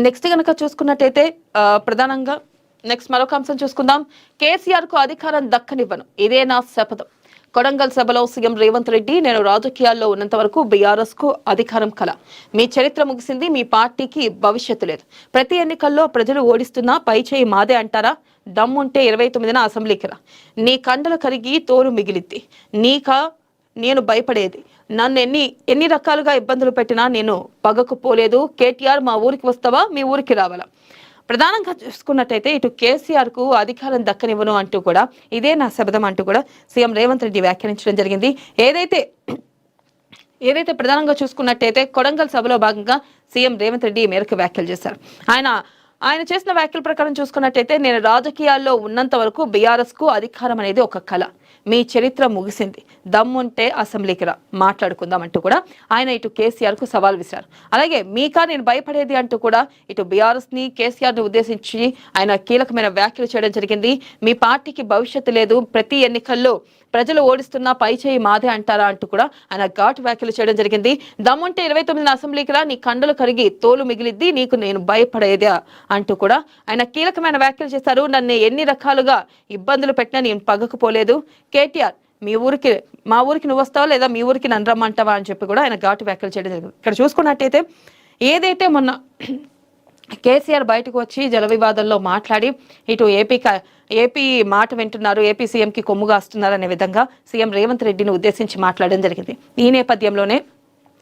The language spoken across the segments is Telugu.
నెక్స్ట్ గనక చూసుకున్నట్టయితే ప్రధానంగా నెక్స్ట్ మరొక అంశం చూసుకుందాం. కేసీఆర్ కు అధికారం దక్కనివ్వను, ఇదే నా శపథం. కొడంగల్ సభలో సీఎం రేవంత్ రెడ్డి, నేను రాజకీయాల్లో ఉన్నంత వరకు బీఆర్ఎస్ కు అధికారం కల. మీ చరిత్ర ముగిసింది, మీ పార్టీకి భవిష్యత్తు లేదు. ప్రతి ఎన్నికల్లో ప్రజలు ఓడిస్తున్నా పై చేయి మాదే అంటారా? దమ్ముంటే 29న అసెంబ్లీకి రా. నీ కండలు కరిగి తోలు మిగిలిద్ది. నేను భయపడేది. నన్ను ఎన్ని రకాలుగా ఇబ్బందులు పెట్టినా నేను పగకు పోలేదు. కేటీఆర్ మా ఊరికి వస్తావా, మీ ఊరికి రావాలా? ప్రధానంగా చూసుకున్నట్టయితే ఇటు కేసీఆర్ కు అధికారం దక్కనివ్వను అంటూ కూడా, ఇదే నా శబదం అంటూ కూడా సీఎం రేవంత్ రెడ్డి వ్యాఖ్యానించడం జరిగింది. ఏదైతే ప్రధానంగా చూసుకున్నట్టయితే కొడంగల్ సభలో భాగంగా సీఎం రేవంత్ రెడ్డి ఈ మేరకు వ్యాఖ్యలు చేశారు. ఆయన చేసిన వ్యాఖ్యల ప్రకారం చూసుకున్నట్టయితే, నేను రాజకీయాల్లో ఉన్నంత వరకు బీఆర్ఎస్ కు అధికారం అనేది ఒక కళ. మీ చరిత్ర ముగిసింది, దమ్ముంటే అసెంబ్లీకి రా, మాట్లాడుకుందాం అంటూ కూడా ఆయన ఇటు కేసీఆర్ కు సవాల్ విసిరారు. అలాగే మీకా నేను భయపడేది అంటూ కూడా ఇటు బీఆర్ఎస్ ని కేసీఆర్ ని ఉద్దేశించి ఆయన కీలకమైన వ్యాఖ్యలు చేయడం జరిగింది. మీ పార్టీకి భవిష్యత్తు లేదు, ప్రతి ఎన్నికల్లో ప్రజలు ఓడిస్తున్నా పై చేయి మాదే అంటారా అంటూ కూడా ఆయన ఘాటు వ్యాఖ్యలు చేయడం జరిగింది. దమ్ముంటే 29న అసెంబ్లీకి రా, నీ కండలు కరిగి తోలు మిగిలిద్ది, నీకు నేను భయపడేదే అంటూ కూడా ఆయన కీలకమైన వ్యాఖ్యలు చేశారు. నన్ను ఎన్ని రకాలుగా ఇబ్బందులు పెట్టినా నేను పగకపోలేదు. కేటీఆర్ మా ఊరికి నువ్వు వస్తావా, లేదా మీ ఊరికి నన్ను రమ్మంటావా అని చెప్పి కూడా ఆయన ఘాటు వ్యాఖ్యలు చేయడం జరిగింది. ఇక్కడ చూసుకున్నట్టయితే ఏదైతే మొన్న కేసీఆర్ బయటకు వచ్చి జల వివాదంలో మాట్లాడి ఇటు ఏపీ మాట వింటున్నారు, ఏపీ సీఎంకి కొమ్ముగా వస్తున్నారు అనే విధంగా సీఎం రేవంత్ రెడ్డిని ఉద్దేశించి మాట్లాడడం జరిగింది. ఈ నేపథ్యంలోనే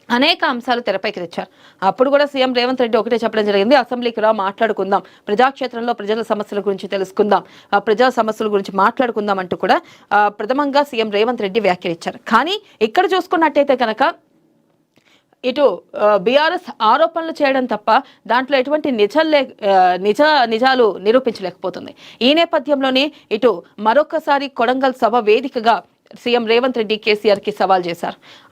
అనేక అంశాలు తెరపైకి తెచ్చారు. అప్పుడు కూడా సీఎం రేవంత్ రెడ్డి ఒకటే చెప్పడం జరిగింది, అసెంబ్లీకి రా, మాట్లాడుకుందాం, ప్రజాక్షేత్రంలో ప్రజల సమస్యల గురించి తెలుసుకుందాం, ప్రజా సమస్యల గురించి మాట్లాడుకుందాం అంటూ కూడా ప్రథమంగా సీఎం రేవంత్ రెడ్డి వ్యాఖ్యలిచ్చారు. కానీ ఇక్కడ చూసుకున్నట్టయితే కనుక ఇటు బీఆర్ఎస్ ఆరోపణలు చేయడం తప్ప దాంట్లో ఎటువంటి నిజాలు నిరూపించలేకపోతుంది. ఈ నేపథ్యంలోనే ఇటు మరొకసారి కొడంగల్ సభ వేదికగా సీఎం రేవంత్ రెడ్డి కేసీఆర్ కి సవాల్ చేశారు.